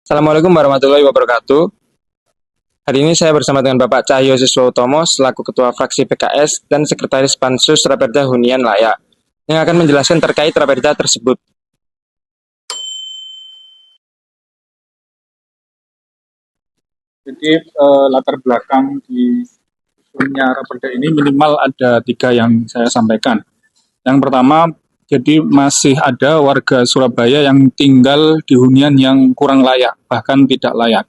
Assalamualaikum warahmatullahi wabarakatuh. Hari ini saya bersama dengan Bapak Cahyo Siswotomo selaku Ketua Fraksi PKS dan Sekretaris Pansus Raperda Hunian Layak yang akan menjelaskan terkait Raperda tersebut. Jadi latar belakang di susunnya Raperda ini minimal ada 3 yang saya sampaikan. Yang pertama, jadi masih ada warga Surabaya yang tinggal di hunian yang kurang layak, bahkan tidak layak.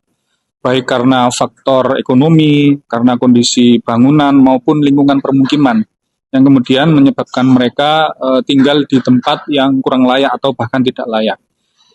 Baik karena faktor ekonomi, karena kondisi bangunan maupun lingkungan permukiman yang kemudian menyebabkan mereka tinggal di tempat yang kurang layak atau bahkan tidak layak.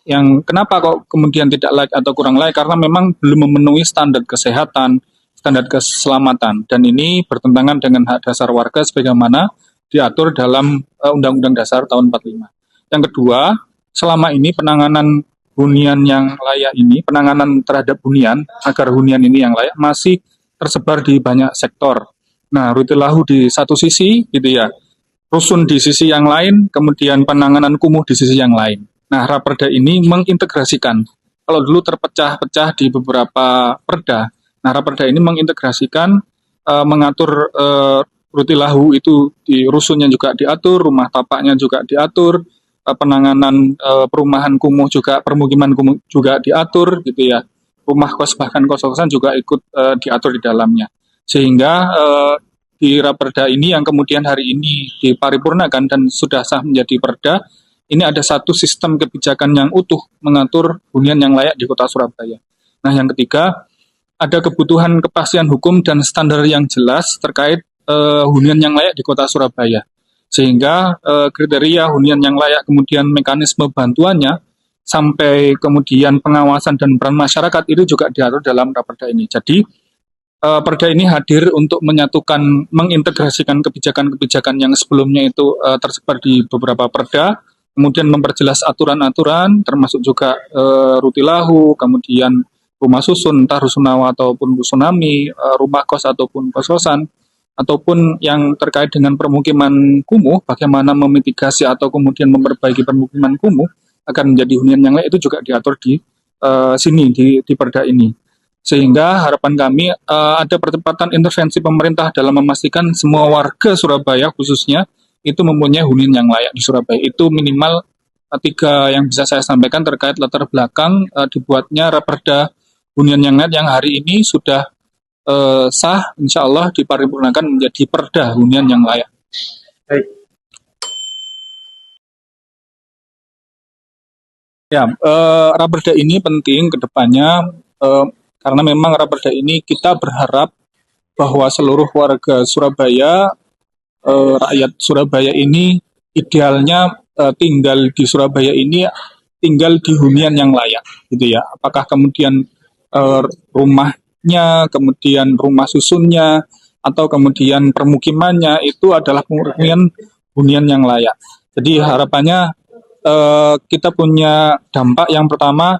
Yang kenapa kok kemudian tidak layak atau kurang layak, karena memang belum memenuhi standar kesehatan, standar keselamatan, dan ini bertentangan dengan hak dasar warga sebagaimana diatur dalam Undang-Undang Dasar tahun 45. Yang kedua, selama ini penanganan hunian yang layak ini, penanganan terhadap hunian agar hunian ini yang layak masih tersebar di banyak sektor. Nah, rutilahu di satu sisi gitu ya, rusun di sisi yang lain, kemudian penanganan kumuh di sisi yang lain. Nah, Raperda ini mengintegrasikan. Kalau dulu terpecah-pecah di beberapa perda, nah Raperda ini mengintegrasikan, mengatur rutilahu itu di rusunnya juga diatur, rumah tapaknya juga diatur, penanganan perumahan kumuh juga, permukiman kumuh juga diatur gitu ya. Rumah kos bahkan kos-kosan juga ikut diatur di dalamnya. Sehingga di Raperda ini yang kemudian hari ini diparipurnakan dan sudah sah menjadi perda, ini ada satu sistem kebijakan yang utuh mengatur hunian yang layak di Kota Surabaya. Nah, yang ketiga, ada kebutuhan kepastian hukum dan standar yang jelas terkait hunian yang layak di Kota Surabaya. Sehingga kriteria hunian yang layak, kemudian mekanisme bantuannya, sampai kemudian pengawasan dan peran masyarakat itu juga diatur dalam Raperda ini. Jadi, Perda ini hadir untuk menyatukan, mengintegrasikan kebijakan-kebijakan yang sebelumnya itu tersebar di beberapa perda, kemudian memperjelas aturan-aturan, termasuk juga rutilahu, kemudian rumah susun, entah rusunawa ataupun rusunami, rumah kos ataupun kos-kosan, ataupun yang terkait dengan permukiman kumuh, bagaimana memitigasi atau kemudian memperbaiki permukiman kumuh agar menjadi hunian yang layak, itu juga diatur di sini, di perda ini. Sehingga harapan kami ada percepatan intervensi pemerintah dalam memastikan semua warga Surabaya khususnya itu mempunyai hunian yang layak di Surabaya. Itu minimal 3 yang bisa saya sampaikan terkait latar belakang dibuatnya Raperda Hunian yang Layak yang hari ini sudah sah, insya Allah diparipurnakan menjadi Perda Hunian yang Layak. Baik. Ya, Raperda ini penting ke depannya karena memang Raperda ini kita berharap bahwa seluruh warga Surabaya, rakyat Surabaya ini idealnya tinggal di Surabaya ini tinggal di hunian yang layak, gitu ya. Apakah kemudian rumahnya, kemudian rumah susunnya, atau kemudian permukimannya itu adalah hunian yang layak. Jadi harapannya kita punya dampak yang pertama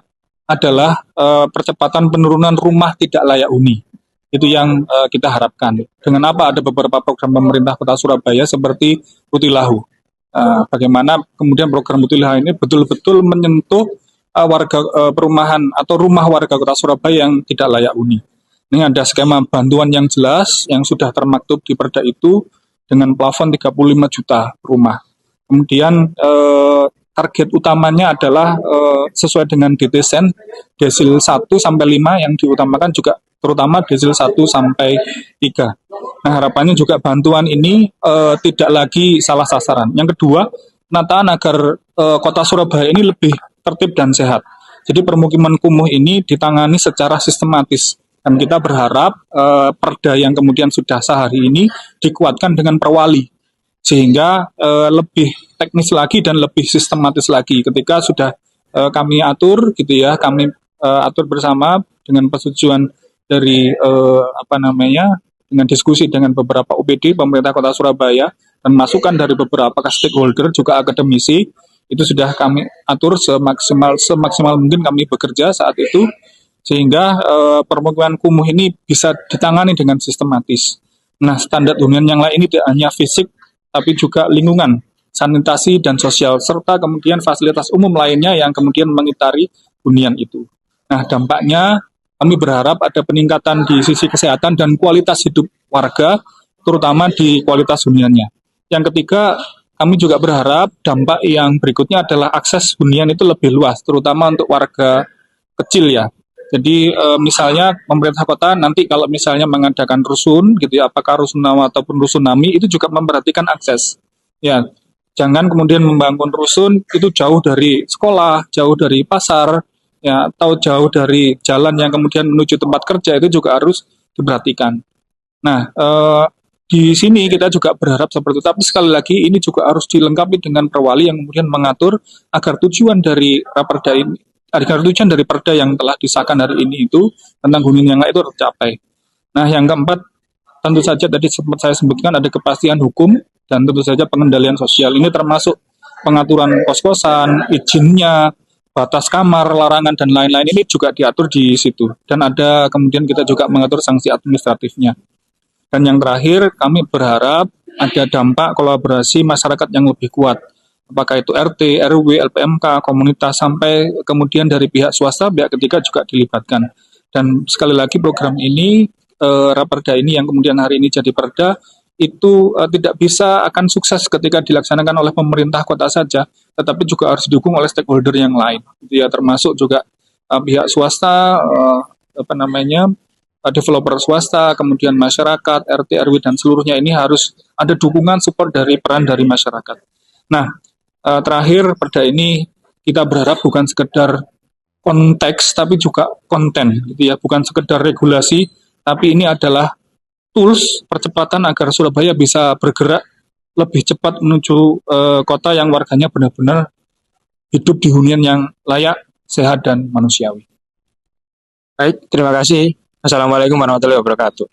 adalah percepatan penurunan rumah tidak layak huni. Itu yang kita harapkan. Dengan apa? Ada beberapa program pemerintah Kota Surabaya seperti Rutilahu. Bagaimana kemudian program Rutilahu ini betul-betul menyentuh warga perumahan atau rumah warga Kota Surabaya yang tidak layak huni. Ini ada skema bantuan yang jelas yang sudah termaktub di perda itu dengan plafon 35 juta rumah. Kemudian target utamanya adalah sesuai dengan DTSEN desil 1 sampai 5 yang diutamakan juga terutama desil 1 sampai 3. Nah, harapannya juga bantuan ini tidak lagi salah sasaran. Yang kedua, penataan agar Kota Surabaya ini lebih tertib dan sehat. Jadi permukiman kumuh ini ditangani secara sistematis dan kita berharap perda yang kemudian sudah sah hari ini dikuatkan dengan perwali sehingga lebih teknis lagi dan lebih sistematis lagi ketika sudah kami atur gitu ya, kami atur bersama dengan persetujuan dari dengan diskusi dengan beberapa OPD pemerintah Kota Surabaya dan masukan dari beberapa stakeholder juga akademisi, itu sudah kami atur semaksimal mungkin kami bekerja saat itu sehingga permukiman kumuh ini bisa ditangani dengan sistematis. Nah, standar hunian yang lain ini tidak hanya fisik tapi juga lingkungan, sanitasi dan sosial, serta kemudian fasilitas umum lainnya yang kemudian mengitari hunian itu. Nah, dampaknya kami berharap ada peningkatan di sisi kesehatan dan kualitas hidup warga, terutama di kualitas huniannya. Yang ketiga, kami juga berharap dampak yang berikutnya adalah akses hunian itu lebih luas, terutama untuk warga kecil ya. Jadi misalnya pemerintah kota nanti kalau misalnya mengadakan rusun gitu ya, apakah rusunawa ataupun rusunami itu juga memperhatikan akses. Ya, jangan kemudian membangun rusun itu jauh dari sekolah, jauh dari pasar, ya, atau jauh dari jalan yang kemudian menuju tempat kerja itu juga harus diperhatikan. Nah, di sini kita juga berharap seperti itu, tapi sekali lagi ini juga harus dilengkapi dengan perwali yang kemudian mengatur agar tujuan dari raperda ini, agar tujuan dari perda yang telah disahkan hari ini itu tentang hunian yang layak itu tercapai. Nah, yang keempat, tentu saja tadi sempat saya sebutkan ada kepastian hukum dan tentu saja pengendalian sosial. Ini termasuk pengaturan kos-kosan, izinnya, batas kamar, larangan, dan lain-lain ini juga diatur di situ. Dan ada kemudian kita juga mengatur sanksi administratifnya. Dan yang terakhir, kami berharap ada dampak kolaborasi masyarakat yang lebih kuat. Apakah itu RT, RW, LPMK, komunitas, sampai kemudian dari pihak swasta, pihak ketiga juga dilibatkan. Dan sekali lagi program ini, Raperda ini yang kemudian hari ini jadi perda, itu tidak bisa akan sukses ketika dilaksanakan oleh pemerintah kota saja, tetapi juga harus didukung oleh stakeholder yang lain. Ya, termasuk juga pihak swasta, apa namanya, developer swasta, kemudian masyarakat, RT, RW, dan seluruhnya ini harus ada dukungan support dari peran dari masyarakat. Nah, terakhir perda ini kita berharap bukan sekedar konteks tapi juga konten gitu ya, bukan sekedar regulasi tapi ini adalah tools percepatan agar Surabaya bisa bergerak lebih cepat menuju kota yang warganya benar-benar hidup di hunian yang layak, sehat, dan manusiawi. Baik, terima kasih. Assalamualaikum warahmatullahi wabarakatuh.